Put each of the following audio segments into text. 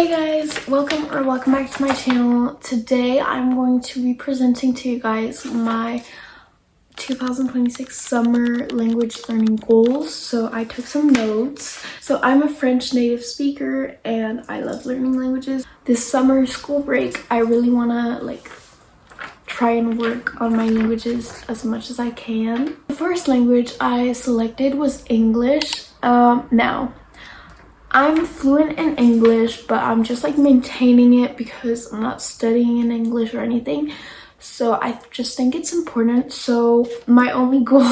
Hey guys, welcome back to my channel. Today I'm going to be presenting to you guys my 2026 summer language learning goals. So I took some notes. So I'm a French native speaker and I love learning languages. This summer school break, I really want to try and work on my languages as much as I can. The first language I selected was English. Now I'm fluent in English, but I'm just maintaining it because I'm not studying in English or anything. So I just think it's important. So my only goal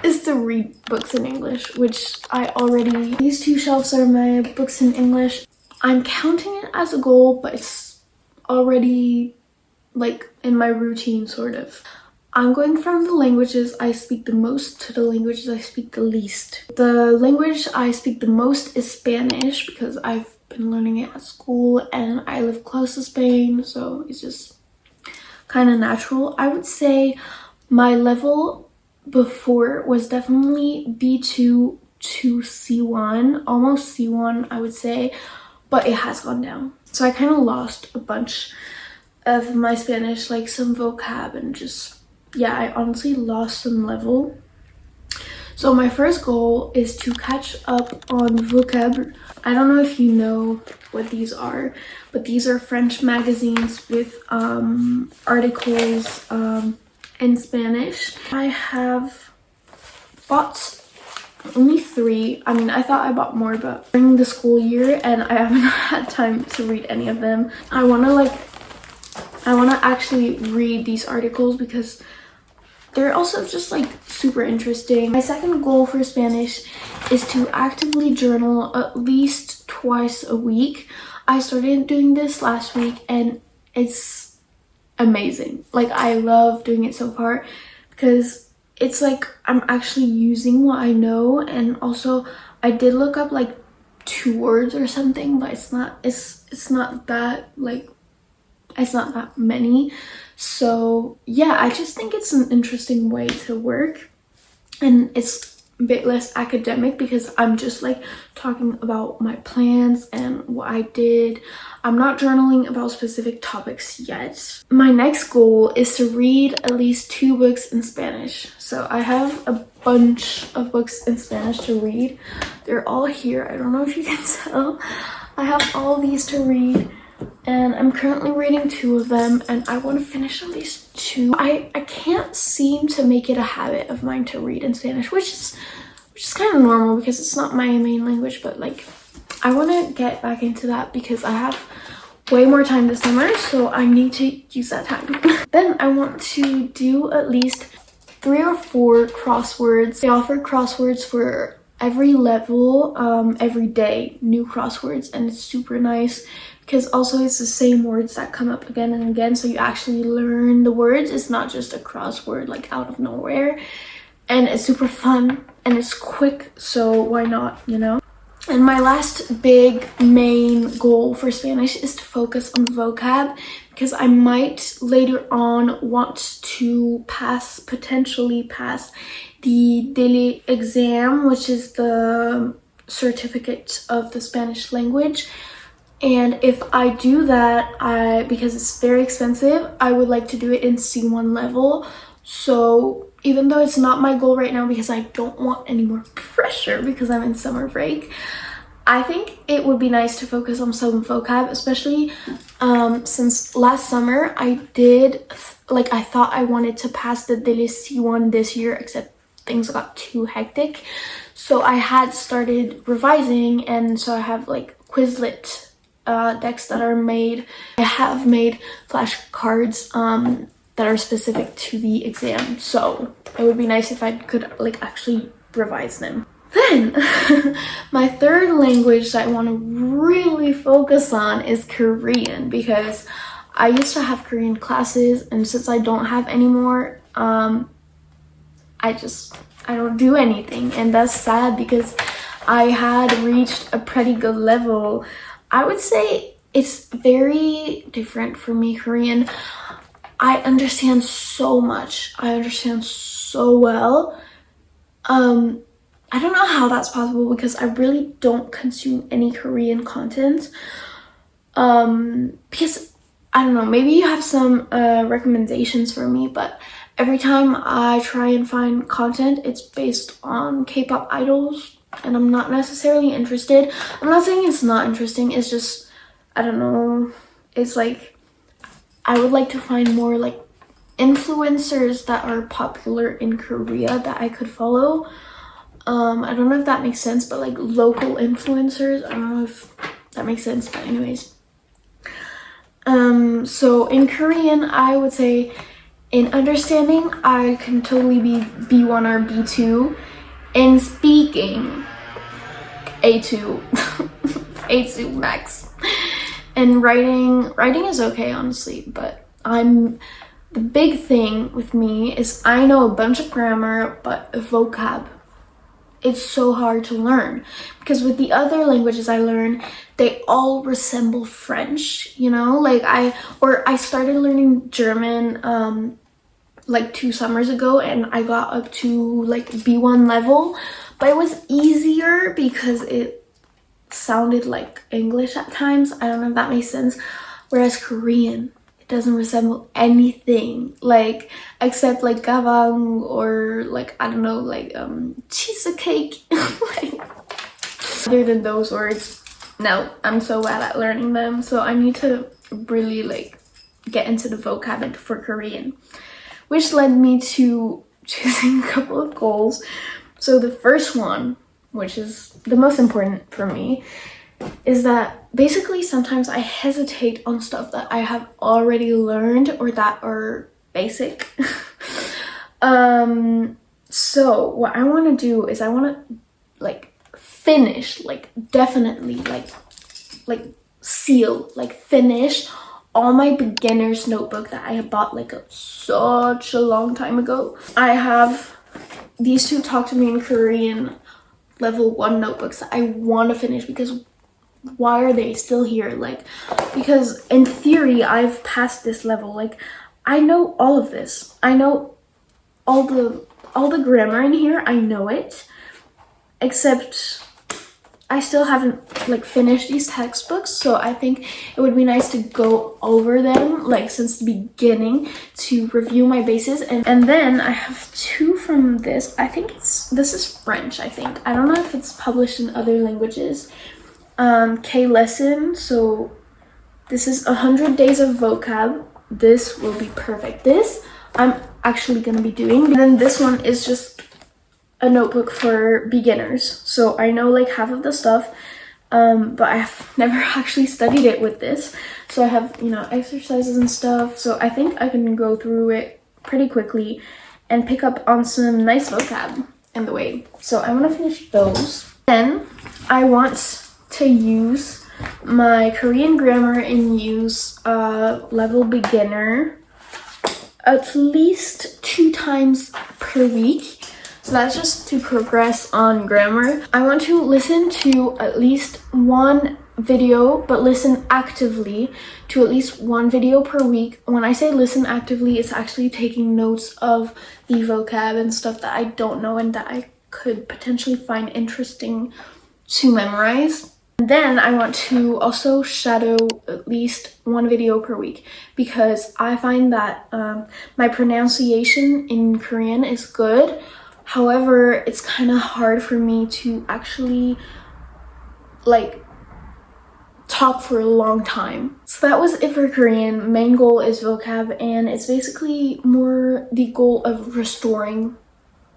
is to read books in English, which I already... These two shelves are my books in English. I'm counting it as a goal, but it's already in my routine, sort of. I'm going from the languages I speak the most to the languages I speak the least. The language I speak the most is Spanish because I've been learning it at school and I live close to Spain, so it's just kind of natural. I would say my level before was definitely B2 to C1, almost C1 I would say, but it has gone down. So I kind of lost a bunch of my Spanish, some vocab and just... yeah, I honestly lost some level. So my first goal is to catch up on vocab. I don't know if you know what these are, but these are French magazines with articles in Spanish. I have bought only 3. I mean, I thought I bought more, but during the school year and I haven't had time to read any of them. I want to actually read these articles because they're also just super interesting. My second goal for Spanish is to actively journal at least twice a week. I started doing this last week and it's amazing. I love doing it so far because it's I'm actually using what I know, and also I did look up 2 words or something, but it's not that it's not that many. So yeah, I just think it's an interesting way to work, and it's a bit less academic because I'm just talking about my plans and what I did. I'm not journaling about specific topics yet. My next goal is to read at least 2 books in Spanish. So I have a bunch of books in Spanish to read. They're all here. I don't know if you can tell. I have all these to read. And I'm currently reading 2 of them and I want to finish at least 2. I can't seem to make it a habit of mine to read in Spanish, which is kind of normal because it's not my main language, but I want to get back into that because I have way more time this summer, so I need to use that time. Then I want to do at least 3 or 4 crosswords. They offer crosswords for every level, every day, new crosswords, and it's super nice because also it's the same words that come up again and again, so you actually learn the words. It's not just a crossword out of nowhere, and it's super fun and it's quick, so why not, you know? And my last big main goal for Spanish is to focus on vocab because I might later on want to potentially pass the daily exam, which is the certificate of the Spanish language. And if I do that, because it's very expensive, I would like to do it in C1 level. So even though it's not my goal right now because I don't want any more pressure because I'm in summer break, I think it would be nice to focus on some vocab, especially since last summer I did, I thought I wanted to pass the daily C1 this year, except things got too hectic. So I had started revising, and so I have Quizlet decks that are made. I have made flashcards that are specific to the exam, so it would be nice if I could actually revise them. Then my third language that I want to really focus on is Korean because I used to have Korean classes, and since I don't have anymore, I don't do anything, and that's sad because I had reached a pretty good level. I would say it's very different for me, Korean. I understand so much. I understand so well. I don't know how that's possible because I really don't consume any Korean content, Because I don't know, maybe you have some recommendations for me, but every time I try and find content, it's based on K-pop idols, and I'm not necessarily interested. I'm not saying it's not interesting, it's just, I don't know, it's like, I would like to find more like influencers that are popular in Korea that I could follow. I don't know if that makes sense, but like local influencers, I don't know if that makes sense, but anyways. So in Korean, I would say in understanding, I can totally be B1 or B2. In speaking, A2, A2 max. And writing is okay, honestly, but the big thing with me is I know a bunch of grammar, but vocab, it's so hard to learn, because with the other languages I learn, they all resemble French, you know, like I started learning German like 2 summers ago, and I got up to like B1 level, but it was easier because it sounded like English at times. I don't know if that makes sense. Whereas Korean, it doesn't resemble anything, like except like gabang or like, I don't know, like cheesecake. Like, other than those words, no, I'm so bad at learning them, so I need to really like get into the vocab for Korean, which led me to choosing a couple of goals. So the first one, which is the most important for me, is that basically sometimes I hesitate on stuff that I have already learned or that are basic. So what I want to do is I want to like finish, like definitely like seal, like finish all my beginner's notebook that I have bought like such a long time ago. I have these 2 Talk to Me in Korean level 1 notebooks that I want to finish, because why are they still here? Like, because in theory I've passed this level, like I know all of this, I know all the grammar in here, I know it, except I still haven't like finished these textbooks, so I think it would be nice to go over them like since the beginning to review my bases. And then I have 2 from this. I think this is French, I think. I don't know if it's published in other languages. K lesson, so this is 100 days of vocab. This will be perfect. This I'm actually gonna be doing. And then this one is just a notebook for beginners, so I know like half of the stuff, but I have never actually studied it with this, so I have, you know, exercises and stuff, so I think I can go through it pretty quickly and pick up on some nice vocab in the way. So I want to finish those. Then I want to use my Korean grammar and use level beginner at least 2 times per week. So that's just to progress on grammar. I want to listen to at least 1 video, but listen actively to at least 1 video per week. When I say listen actively, it's actually taking notes of the vocab and stuff that I don't know and that I could potentially find interesting to memorize. And then I want to also shadow at least 1 video per week, because I find that my pronunciation in Korean is good. However, it's kind of hard for me to actually like talk for a long time. So that was it for Korean. Main goal is vocab, and it's basically more the goal of restoring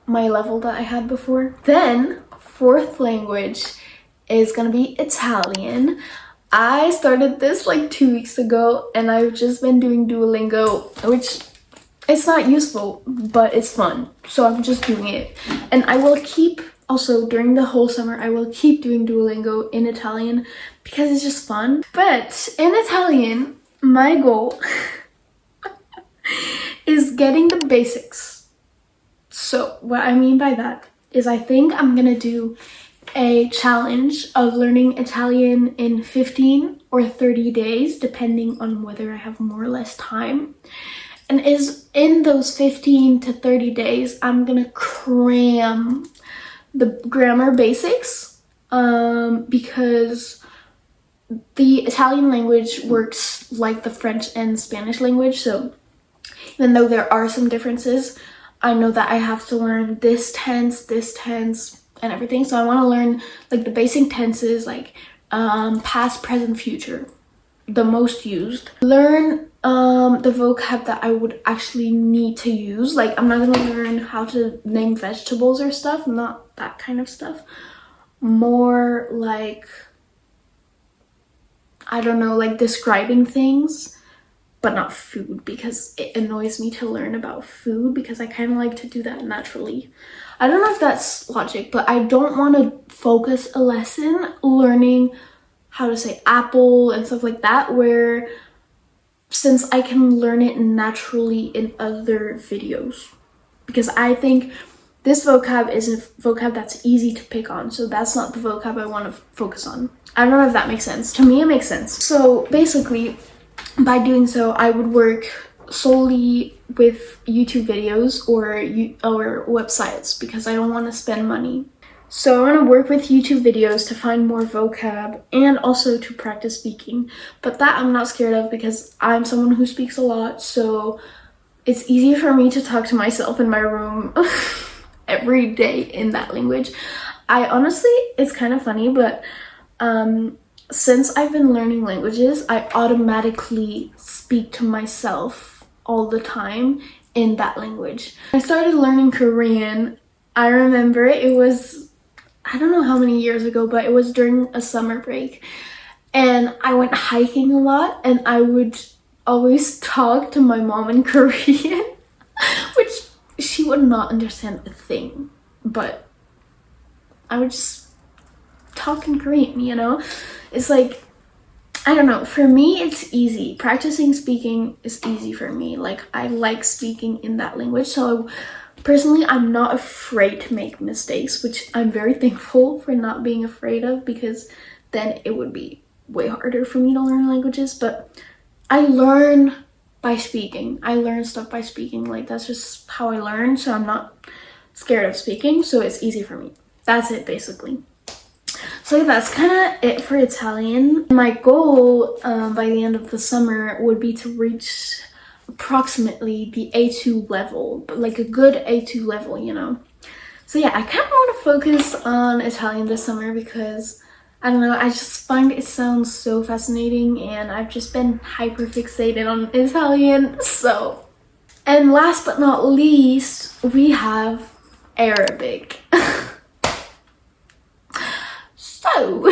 my level that I had before. Then 4th language is gonna be Italian. I started this like 2 weeks ago, and I've just been doing Duolingo, which it's not useful, but it's fun, so I'm just doing it. And I will keep, also during the whole summer, I will keep doing Duolingo in Italian because it's just fun. But in Italian, my goal is getting the basics. So what I mean by that is I think I'm gonna do a challenge of learning Italian in 15 or 30 days, depending on whether I have more or less time. And is in those 15 to 30 days, I'm gonna cram the grammar basics, because the Italian language works like the French and Spanish language, so even though there are some differences, I know that I have to learn this tense, and everything. So I want to learn like the basic tenses, like past, present, future, the most used. Learn the vocab that I would actually need to use. Like, I'm not gonna learn how to name vegetables or stuff, not that kind of stuff. More like, I don't know, like describing things, but not food, because it annoys me to learn about food because I kind of like to do that naturally. I don't know if that's logic, but I don't want to focus a lesson learning how to say apple and stuff like that, where since I can learn it naturally in other videos, because I think this vocab is a vocab that's easy to pick on, so that's not the vocab I want to focus on. I don't know if that makes sense. To me, it makes sense. So basically, by doing so, I would work solely with YouTube videos or websites, because I don't want to spend money. So I want to work with YouTube videos to find more vocab and also to practice speaking. But that I'm not scared of, because I'm someone who speaks a lot, so it's easy for me to talk to myself in my room every day in that language. I honestly, it's kind of funny, but since I've been learning languages, I automatically speak to myself all the time in that language. I started learning Korean. I remember it was, I don't know how many years ago, but it was during a summer break. And I went hiking a lot, and I would always talk to my mom in Korean, which she would not understand a thing, but I would just talk in Korean, you know? It's like, I don't know, for me it's easy. Practicing speaking is easy for me. Like, I like speaking in that language, so personally I'm not afraid to make mistakes, which I'm very thankful for not being afraid of, because then it would be way harder for me to learn languages. But I learn by speaking. I learn stuff by speaking. Like, that's just how I learn, so I'm not scared of speaking, so it's easy for me. That's it, basically. So that's kind of it for Italian. My goal by the end of the summer would be to reach approximately the A2 level, but like a good A2 level, you know? So yeah, I kind of want to focus on Italian this summer, because I don't know, I just find it sounds so fascinating, and I've just been hyper fixated on Italian. So, and last but not least, we have Arabic. So,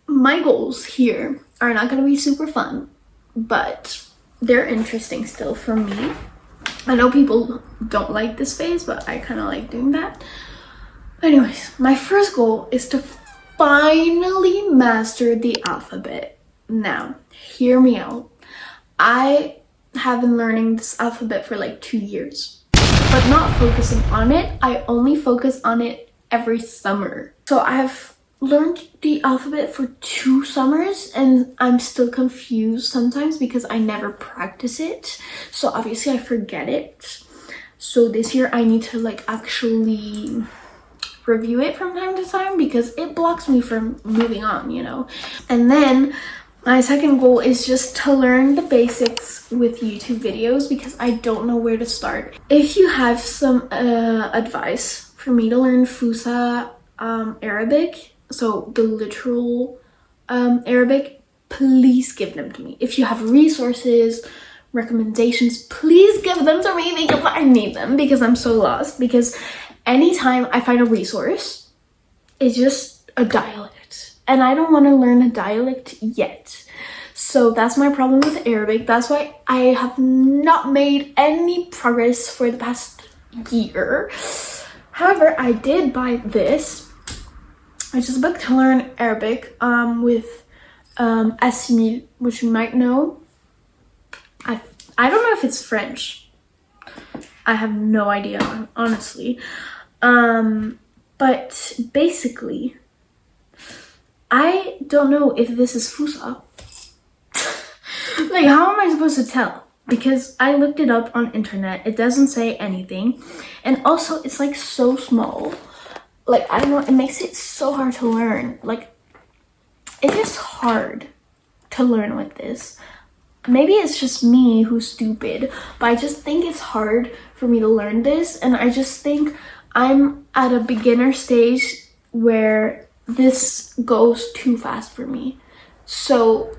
my goals here are not going to be super fun, but they're interesting still for me. I know people don't like this phase, but I kind of like doing that. Anyways, my first goal is to finally master the alphabet. Now, hear me out. I have been learning this alphabet for like 2 years, but not focusing on it. I only focus on it every summer. So I've learned the alphabet for 2 summers, and I'm still confused sometimes because I never practice it. So obviously I forget it. So this year I need to like actually review it from time to time, because it blocks me from moving on, you know. And then my second goal is just to learn the basics with YouTube videos, because I don't know where to start. If you have some advice for me to learn Fusa Arabic, so the literal Arabic, please give them to me. If you have resources, recommendations, please give them to me, because I need them, because I'm so lost. Because anytime I find a resource, it's just a dialect, and I don't want to learn a dialect yet. So that's my problem with Arabic. That's why I have not made any progress for the past year. However, I did buy this, which is a book to learn Arabic with Assimil, which you might know. I don't know if it's French. I have no idea, honestly. But basically, I don't know if this is Fusa. Like, how am I supposed to tell? Because I looked it up on internet. It doesn't say anything. And also, it's like so small. Like, I don't know, it makes it so hard to learn. Like, it's just hard to learn with this. Maybe it's just me who's stupid, but I just think it's hard for me to learn this, and I just think I'm at a beginner stage where this goes too fast for me. So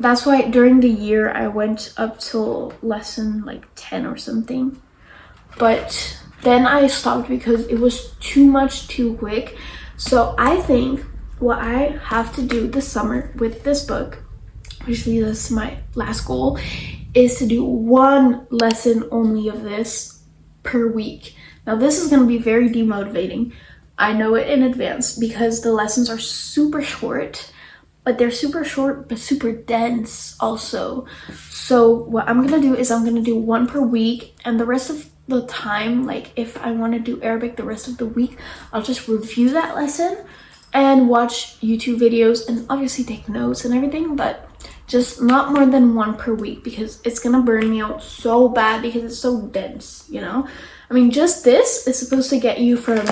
that's why during the year I went up till lesson like 10 or something, but then I stopped because it was too much too quick. So I think what I have to do this summer with this book, usually this is my last goal, is to do one lesson only of this per week. Now this is going to be very demotivating. I know it in advance because the lessons are super short, but they're super short but super dense also. So what I'm going to do is I'm going to do one per week, and the rest of the time, like if I want to do Arabic the rest of the week, I'll just review that lesson and watch YouTube videos and obviously take notes and everything, but just not more than one per week because it's gonna burn me out so bad because it's so dense, you know? I mean, just this is supposed to get you from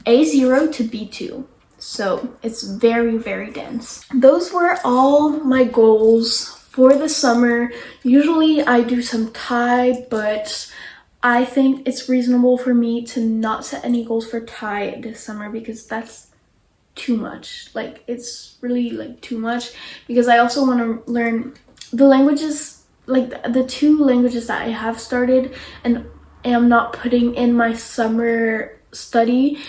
A0 to B2. So it's very, very dense. Those were all my goals for the summer. Usually I do some Thai, but I think it's reasonable for me to not set any goals for Thai this summer because that's too much. Like, it's really like too much because I also want to learn the languages, like the two languages that I have started and am not putting in my summer study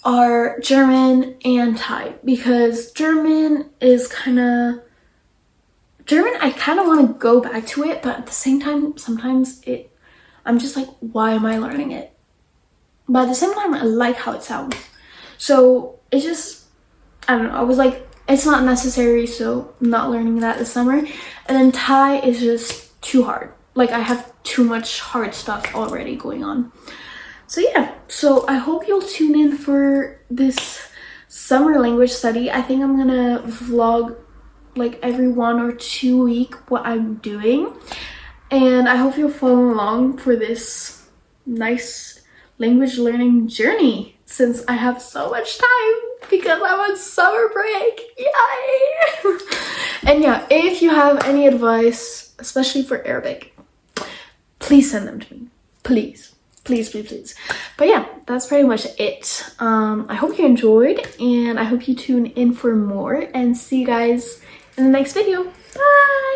are German and Thai, because German I kind of want to go back to it, but at the same time sometimes I'm just like, why am I learning it? But at the same time I like how it sounds, so it's just, I don't know, I was like, it's not necessary, so I'm not learning that this summer. And then Thai is just too hard. Like, I have too much hard stuff already going on. So yeah, so I hope you'll tune in for this summer language study. I think I'm gonna vlog like every 1 or 2 weeks what I'm doing. And I hope you'll follow along for this nice language learning journey since I have so much time because I'm on summer break. Yay! And yeah, if you have any advice, especially for Arabic, please send them to me. Please. Please, please, please. But yeah, that's pretty much it. I hope you enjoyed, and I hope you tune in for more, and see you guys in the next video. Bye!